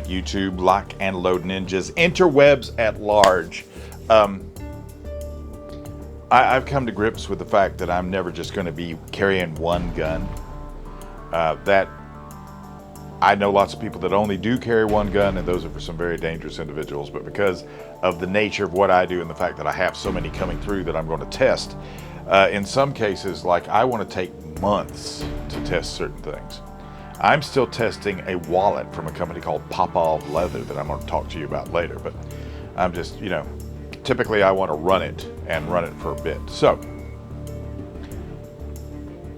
internet, YouTube, lock and load ninjas, interwebs at large. I've come to grips with the fact that I'm never just going to be carrying one gun. That I know lots of people that only do carry one gun, and those are for some very dangerous individuals. But because of the nature of what I do and the fact that I have so many coming through that I'm going to test, in some cases, like I want to take months to test certain things. I'm still testing a wallet from a company called Popov Leather that I'm going to talk to you about later. But I'm just, typically I want to run it and run it for a bit. So,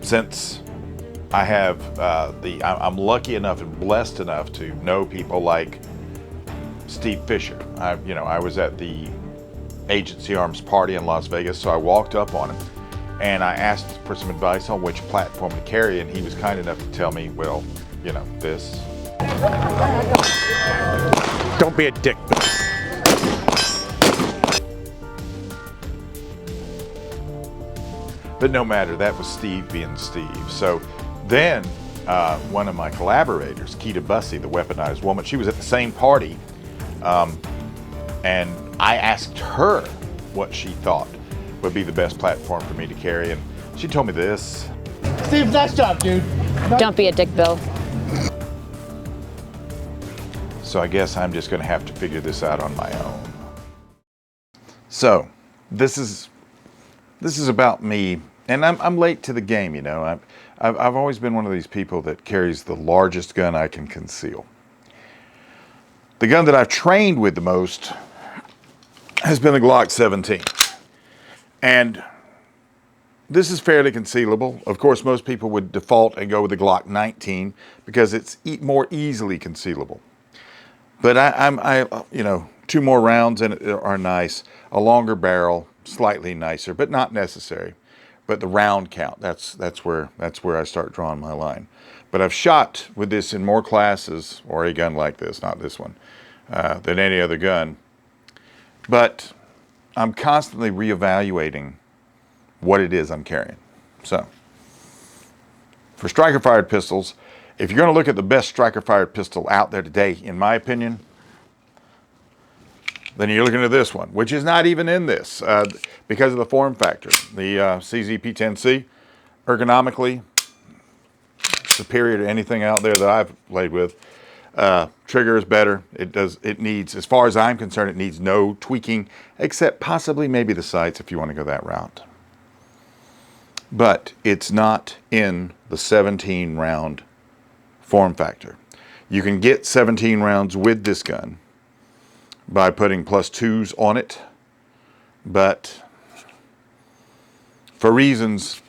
since I have I'm lucky enough and blessed enough to know people like Steve Fisher. I was at the Agency Arms party in Las Vegas, so I walked up on him and I asked for some advice on which platform to carry, and he was kind enough to tell me, well, this. Don't be a dick. But no matter, that was Steve being Steve. So then one of my collaborators, Keita Bussey, the weaponized woman, she was at the same party, and I asked her what she thought would be the best platform for me to carry, and she told me this. Steve, nice job, dude. Don't be a dick, Bill. So I guess I'm just going to have to figure this out on my own. So this is about me, and I'm late to the game. I've always been one of these people that carries the largest gun I can conceal. The gun that I've trained with the most has been the Glock 17. And this is fairly concealable. Of course, most people would default and go with the Glock 19 because it's more easily concealable. But I 2 more rounds and are nice. A longer barrel, slightly nicer, but not necessary. But the round count, that's where I start drawing my line. But I've shot with this in more classes, or a gun like this, not this one, than any other gun. But I'm constantly reevaluating what it is I'm carrying. So, for striker-fired pistols, if you're going to look at the best striker-fired pistol out there today, in my opinion, then you're looking at this one, which is not even in this because of the form factor. The CZ P320, ergonomically superior to anything out there that I've played with. Trigger is better. It needs, as far as I'm concerned, it needs no tweaking, except possibly maybe the sights if you want to go that route. But it's not in the 17 round form factor. You can get 17 rounds with this gun by putting +2s on it, but for reasons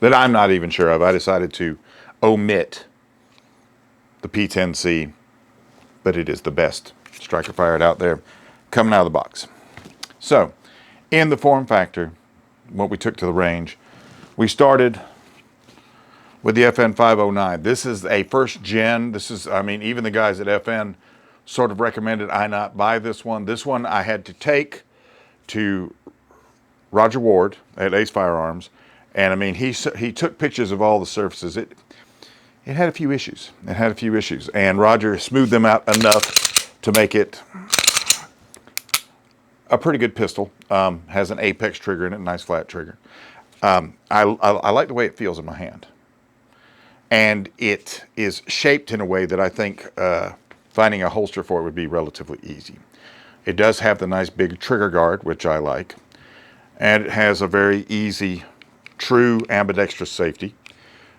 that I'm not even sure of, I decided to omit the P10C, but it is the best striker fired out there coming out of the box. So, in the form factor, what we took to the range, we started with the FN 509. This is a first gen. This is, even the guys at FN sort of recommended I not buy this one. This one I had to take to Roger Ward at Ace Firearms, and he took pictures of all the surfaces. It had a few issues. And Roger smoothed them out enough to make it a pretty good pistol. Has an Apex trigger in it, nice flat trigger. I like the way it feels in my hand. And it is shaped in a way that I think finding a holster for it would be relatively easy. It does have the nice big trigger guard, which I like. And it has a very easy, true ambidextrous safety.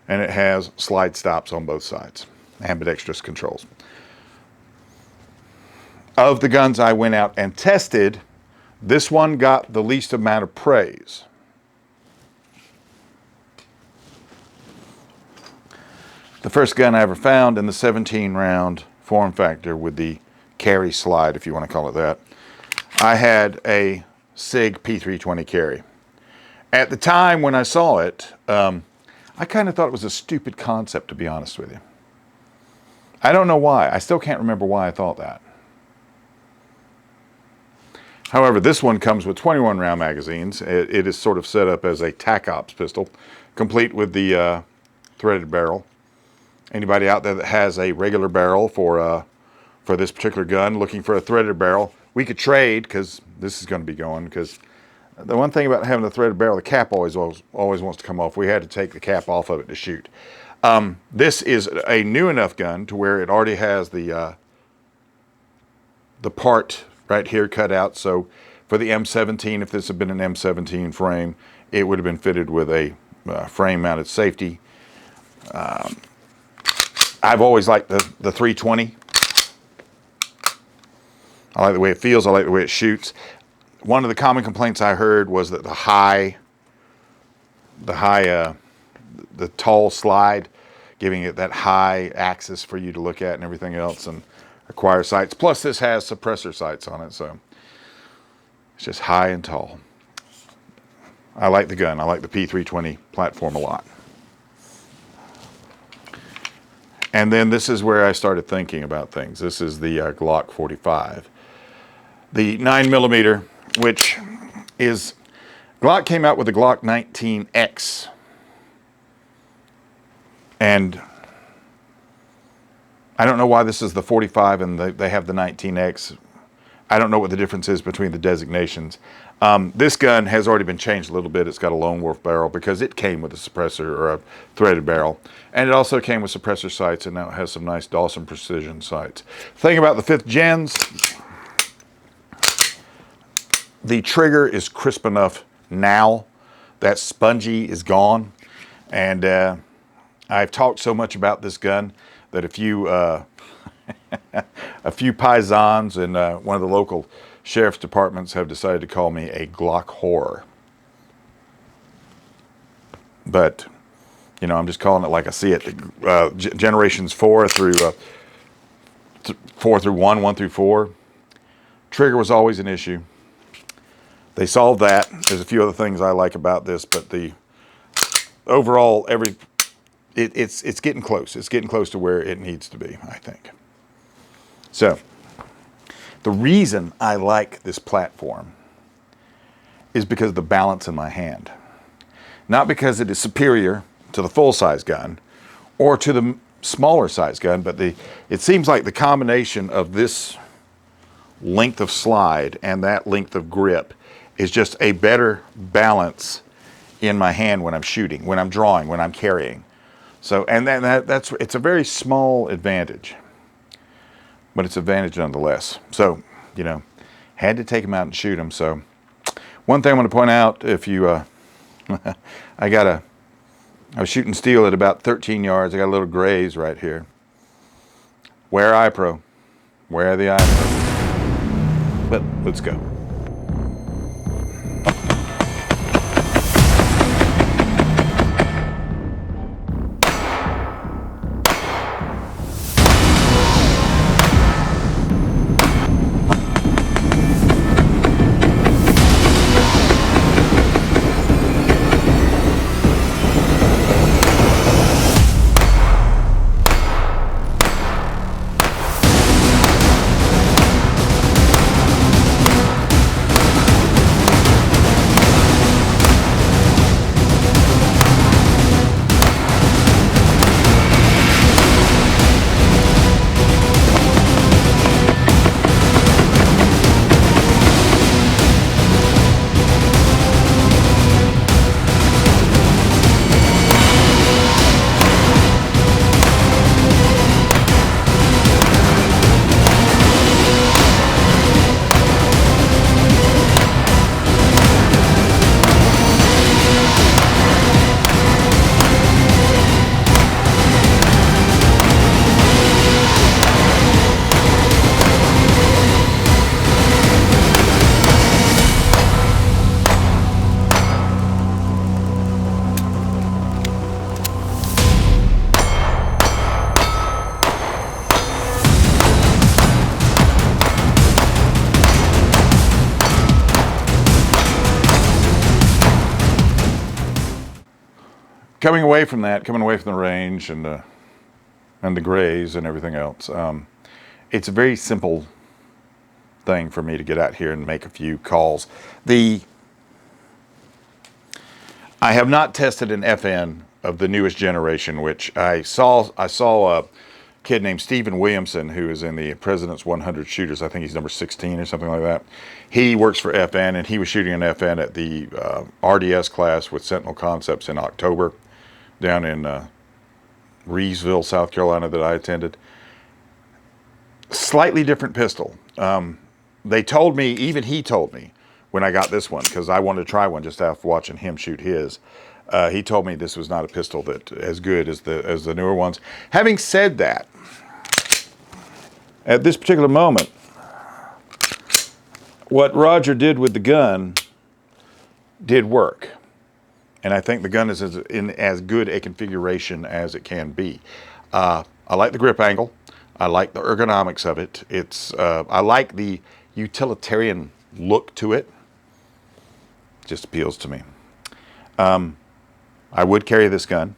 And it has slide stops on both sides, ambidextrous controls. Of the guns I went out and tested, this one got the least amount of praise. The first gun I ever found in the 17 round form factor with the carry slide, if you want to call it that, I had a Sig P320 Carry. At the time when I saw it, I kind of thought it was a stupid concept, to be honest with you. I don't know why. I still can't remember why I thought that. However, this one comes with 21 round magazines. It is sort of set up as a TAC Ops pistol, complete with the threaded barrel. Anybody out there that has a regular barrel for for this particular gun, looking for a threaded barrel. We could trade, because this is going to be going, because the one thing about having a threaded barrel, the cap always wants to come off. We had to take the cap off of it to shoot. This is a new enough gun to where it already has the part right here cut out. So for the M17, if this had been an M17 frame, it would have been fitted with a frame mounted safety. I've always liked the 320. I like the way it feels. I like the way it shoots. One of the common complaints I heard was that the tall slide, giving it that high axis for you to look at and everything else, and acquire sights. Plus, this has suppressor sights on it, so it's just high and tall. I like the gun. I like the P320 platform a lot. And then this is where I started thinking about things. This is the Glock 45. The 9mm, which is, Glock came out with the Glock 19X. And I don't know why this is the 45 and they have the 19X. I don't know what the difference is between the designations. This gun has already been changed a little bit. It's got a lone wolf barrel because it came with a suppressor or a threaded barrel. And it also came with suppressor sights, and now it has some nice Dawson precision sights. Thing about the 5th gens, the trigger is crisp enough now. That spongy is gone. And I've talked so much about this gun that a few paisans in one of the local sheriff's departments have decided to call me a Glock whore. But, you know, I'm just calling it like I see it. Generations 4 through 1, 1 through 4. Trigger was always an issue. They solved that. There's a few other things I like about this, but the overall, it's getting close. It's getting close to where it needs to be, I think. So, the reason I like this platform is because of the balance in my hand. Not because it is superior to the full-size gun or to the smaller size gun, but it seems like the combination of this length of slide and that length of grip is just a better balance in my hand when I'm shooting, when I'm drawing, when I'm carrying. So, and then it's a very small advantage, but it's an advantage nonetheless. So, you know, had to take them out and shoot them. So, one thing I want to point out, if you, I was shooting steel at about 13 yards. I got a little graze right here. Wear iPro. Wear the iPro. But let's go. Coming away from that, coming away from the range and the grays and everything else, it's a very simple thing for me to get out here and make a few calls. I have not tested an FN of the newest generation, which I saw kid named Stephen Williamson, who is in the President's 100 Shooters. I think he's number 16 or something like that. He works for FN, and he was shooting an FN at the RDS class with Sentinel Concepts in October down in Reevesville, South Carolina, that I attended. Slightly different pistol. They told me, even he told me, when I got this one, because I wanted to try one just after watching him shoot his. He told me this was not a pistol that as good as the newer ones. Having said that, at this particular moment, what Roger did with the gun did work. And I think the gun is in as good a configuration as it can be. I like the grip angle. I like the ergonomics of it. I like the utilitarian look to it. Just appeals to me. I would carry this gun,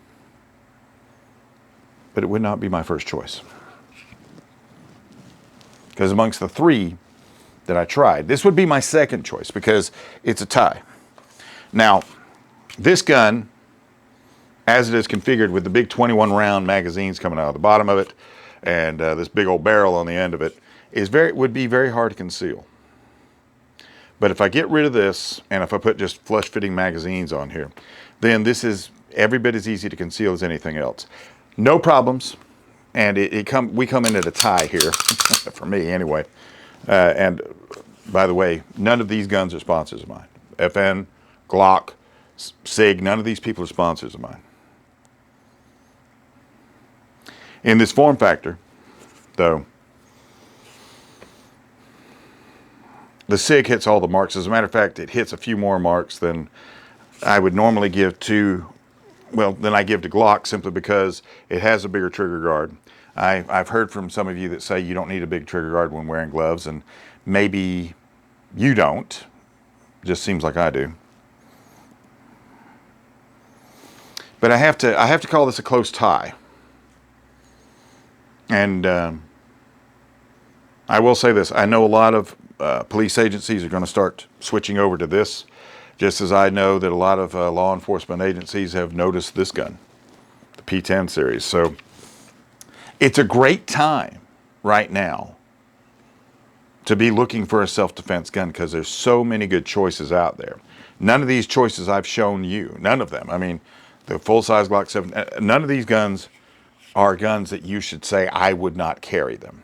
but it would not be my first choice. Because amongst the three that I tried, this would be my second choice because it's a tie. Now, this gun, as it is configured with the big 21 round magazines coming out of the bottom of it and this big old barrel on the end of it, would be very hard to conceal. But if I get rid of this, and if I put just flush-fitting magazines on here, then this is every bit as easy to conceal as anything else. No problems, and we come in at a tie here, for me anyway. And by the way, none of these guns are sponsors of mine. FN, Glock, Sig, none of these people are sponsors of mine. In this form factor, though, the Sig hits all the marks. As a matter of fact, it hits a few more marks than I would normally give to, than I give to Glock, simply because it has a bigger trigger guard. I've heard from some of you that say you don't need a big trigger guard when wearing gloves, and maybe you don't. Just seems like I do. But I have to call this a close tie. And I will say this: I know a lot of police agencies are going to start switching over to this, just as I know that a lot of law enforcement agencies have noticed this gun, the P10 series. So it's a great time right now to be looking for a self-defense gun because there's so many good choices out there. None of these choices I've shown you, none of them. I mean, the full-size Glock 7, none of these guns are guns that you should say I would not carry them.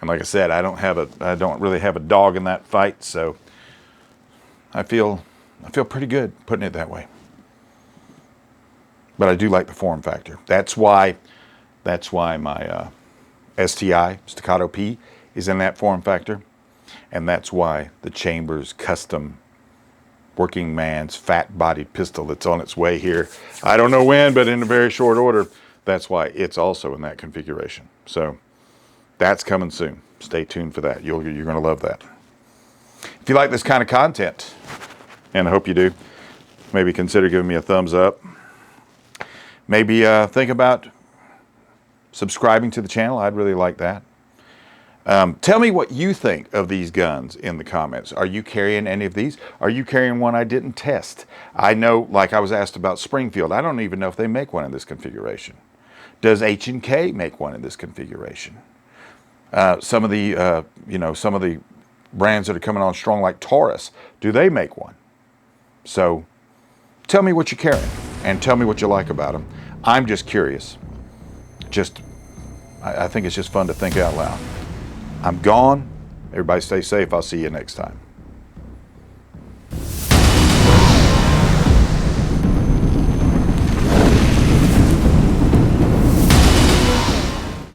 And like I said, I don't really have a dog in that fight, so I feel pretty good putting it that way. But I do like the form factor. That's why my STI Staccato P is in that form factor, and that's why the Chambers custom working man's fat-bodied pistol that's on its way here. I don't know when, but in a very short order. That's why it's also in that configuration. So that's coming soon. Stay tuned for that. You're going to love that. If you like this kind of content, and I hope you do, maybe consider giving me a thumbs up. Maybe think about subscribing to the channel. I'd really like that. Tell me what you think of these guns in the comments. Are you carrying any of these? Are you carrying one I didn't test? I know, like I was asked about Springfield, I don't even know if they make one in this configuration. Does H&K make one in this configuration? Some of the brands that are coming on strong, like Taurus, do they make one? So tell me what you're carrying and tell me what you like about them. I'm just curious. I think it's just fun to think out loud. I'm gone. Everybody stay safe. I'll see you next time.